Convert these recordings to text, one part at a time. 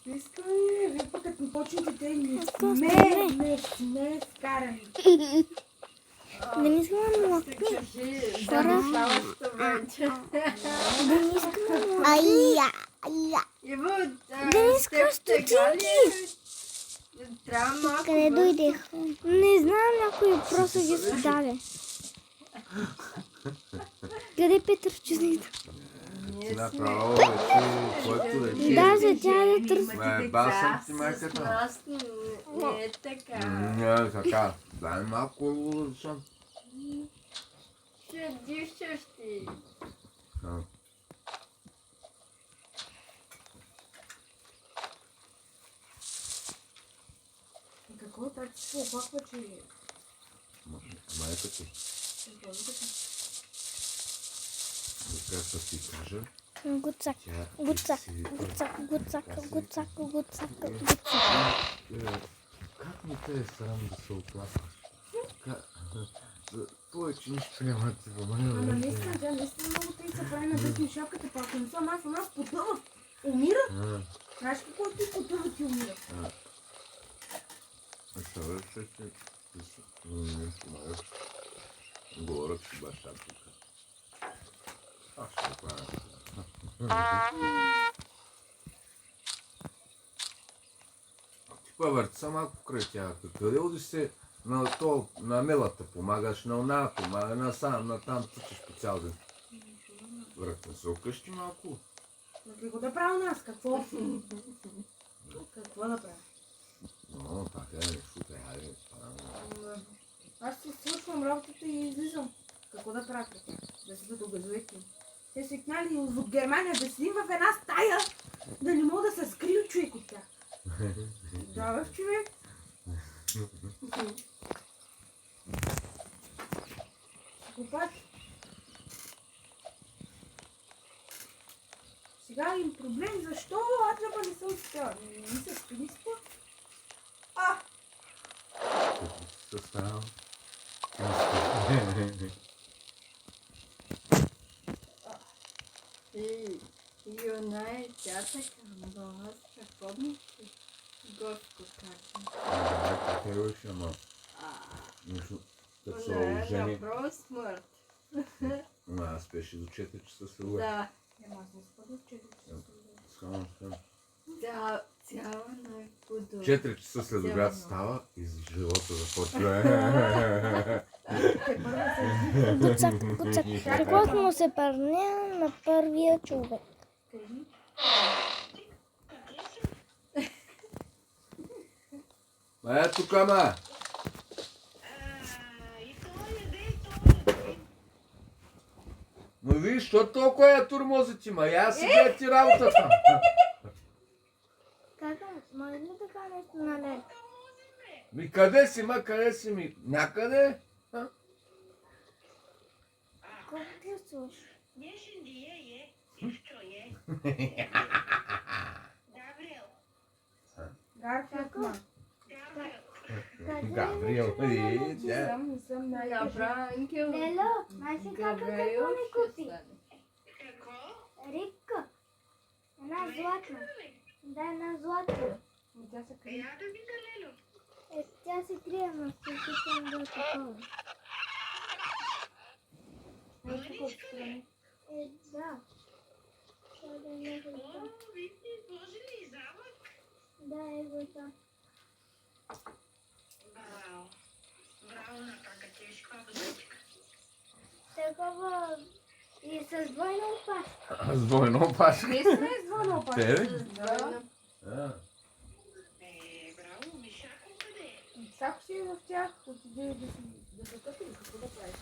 Искаме, вие пък като почнете те не сме скарани. Да не искам млъкни. Да не ставаща вече. Да не искам млъкни. Иво, Да не искам стотинки. трябва малко Къде дойдех? Не знам, някой просто ги даде. Къде е Петър Чудника? Ние Направо който да ти... Да, за тя да търси. Басам ти майката. С нас не е така. Не, така. Дай малко лудъчън. Ще дишаш ти. Какво така се оплаква, че... Майка ти. Как да ти кажа? Гуцак, гуцак, гуцак, гуцак, гуцак, гуцак, гуцак. Как не те е срам да се оплакваш? Повече нищо няма да ти Ама помага. наистина, тя наистина много тъй се прави на дъсни шапката, пак не съм аз, у нас потъва. Умира. Знаеш какво ти потъва, ти умира. Представяш се, че не помагаш. Говоря си баща тук. Аз ще правя. Ти повърти малко край тя. Къде оди се на мелата помагаш, на она помага, на сам, на там тъчеш по цял ден. Врътна се окъщи малко. Какво да правя нас? Какво? Какво да правя? Но, така е, не шутай, хайде. Аз си свършвам работата и излизам. Какво да правя? Да седат обезуети. Те са княли от Германия да седим в една стая, да не мога да се скрия човек от тях. Да, бе, човек. Купат. Сега им проблем, защо Аджаба не се успява? Не се спини спа. Състава. И она е тя така, но аз какво ми се готко кача. Да, така беше, ама. Нищо, като се ожени. Направо смърт. Аз беше до 4 часа след. Да. Ама аз не спа до 4 часа. Скам. Да, цяла на кудо. 4 часа след обяд става и живота започва. Гуцак, гуцак. Какво му се пърня на първия човек? Е, тук ама! Но виж, що толкова я турмози ти, ма? Я си гледа ти работата. Кака, може ли така нещо налезе? Ми къде си, ма? Къде си ми? Някъде? Колко ти слушаш? Гарфакма. Гавриел, да. Не съм най-добра ангел. Лело, знаеш ли кака какво ми купи? Рибка. Една златна. Да, една златна. Тя се крие. Тя се крие, но ще искам да такова. Да. Да, е готово. Браво на кака тежка базичка. Такова и с двойна опашка. С двойно опашка. Не сме с двойна опашка. Тебе? Да. Браво, Мишако къде е? Всяко си е в тях. Отиде да се тъпи, какво да правиш?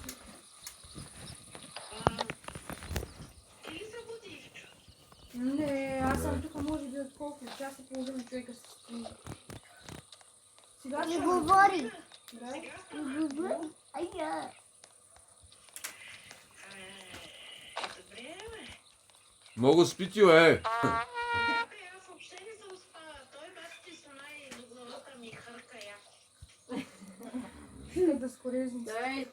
Ти ли събудиш? Не, аз съм тук може би от колко часа половина човека се спи. Сега Не ще говори. Да. Не говори. Айя. Добре, бе. Много спити, бе. Да, бе, аз въобще не съм спала. Той бати ти слона и до главата ми хърка я. Иска да скорезни.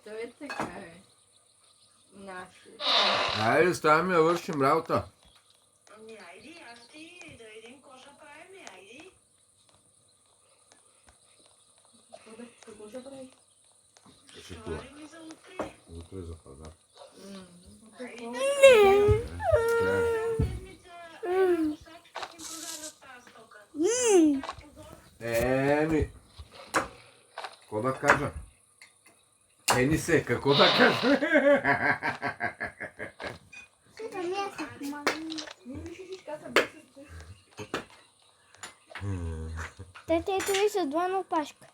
Той е така, е. Наши. Айде, ставаме да вършим работа. Ами, айди, аз ти да един коша правя. шикува. Говорим и за утре. Утре за пазар. Седмица една косачка ти продадат тази стока. Еми, какво да кажа? Ени се, какво да кажа? Не мислиш как се беше с Тете, ето ви с двойна опашка.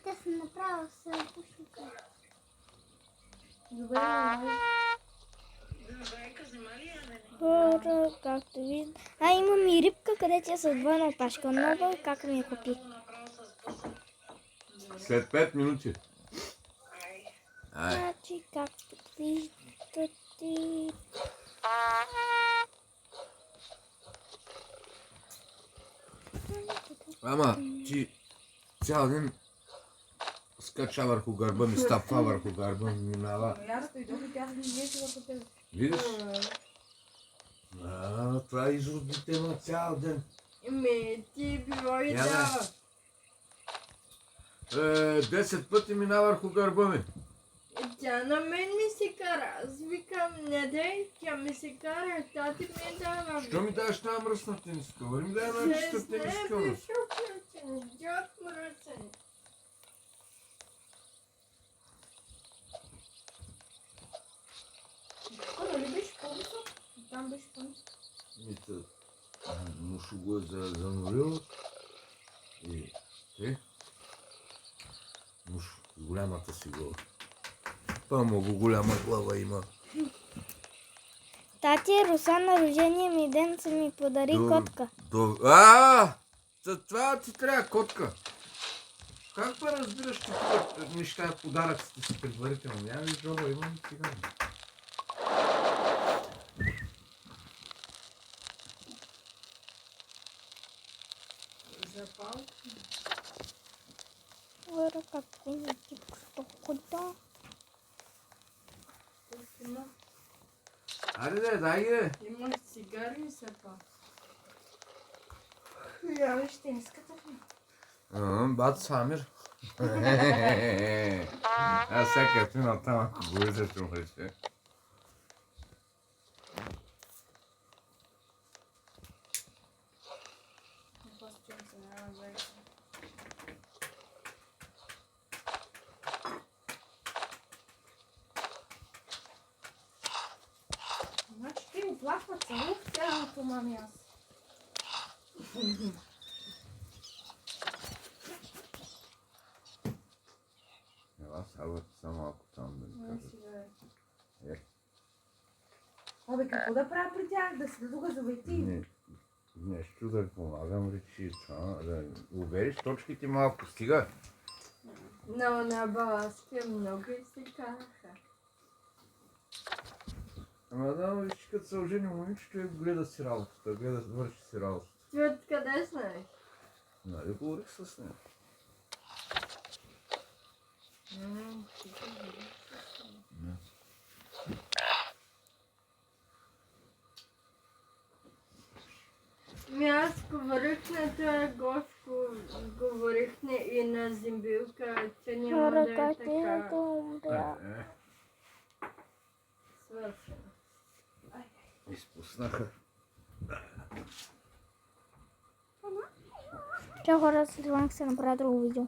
Те съм направил сърпушника. Добре, Зайка, взема ли я, бе? Хора, както виждам. Имам и рибка, където е с двойна опашка. Нова, как ми я купи. Направо с буса. След 5 минути. Ай. Ай, Значи, както виждате... ама ти цял ден скача върху гърба ми, стъпва върху гърба ми, минава. но аз дойдох и тя се движеше върху тебе. Видиш? Това е изродите на цял ден. Ти било и Я дава. 10 пъти мина върху гърба ми. Тя на мен ми се кара. Аз викам, не дай, тя ми се кара. Тати ми дава. Що ми даваш тази мръсна тениска? Вали ми дай една чиста тениска. бе. беше включен. Идиот мръсен. Тук нали беше по-висок? Там беше по-висок. Мушо го е занорил. И мушо, голямата си глава. Това много голяма глава има. Тати, Руса на рождения ми ден са ми подари котка. За това ти трябва котка. Как па разбираш, че тук неща, подаръците си предварително? Няма ли джоба, имам сега. Запал. Хора, както ми ти кода. Айде, дай ги. Имаш цигари и се па. Я виж тениската ми. Бат Самир. Аз сега ти на там, ако го виждаш, умреше. Значи ти оплаква цялото мами аз. Ела, сега само малко там да ми кажа. Абе, какво да правя при тях? Да седа тук завайти? Нещо да помагам, речи, да увериш точките малко, стига. Но на баласки много и се караха. Ама да, виж, като се ожени момичето и гледа си работата, гледа, върши си работата. Ти откъде знаеш? Нали говорих с нея? Аз говорих на това Гошко, говорихме и на Зимбилка, че няма Хора, да е как така да умря. свършено. Изпуснаха. Чао хора, след това ще се направя друго видео.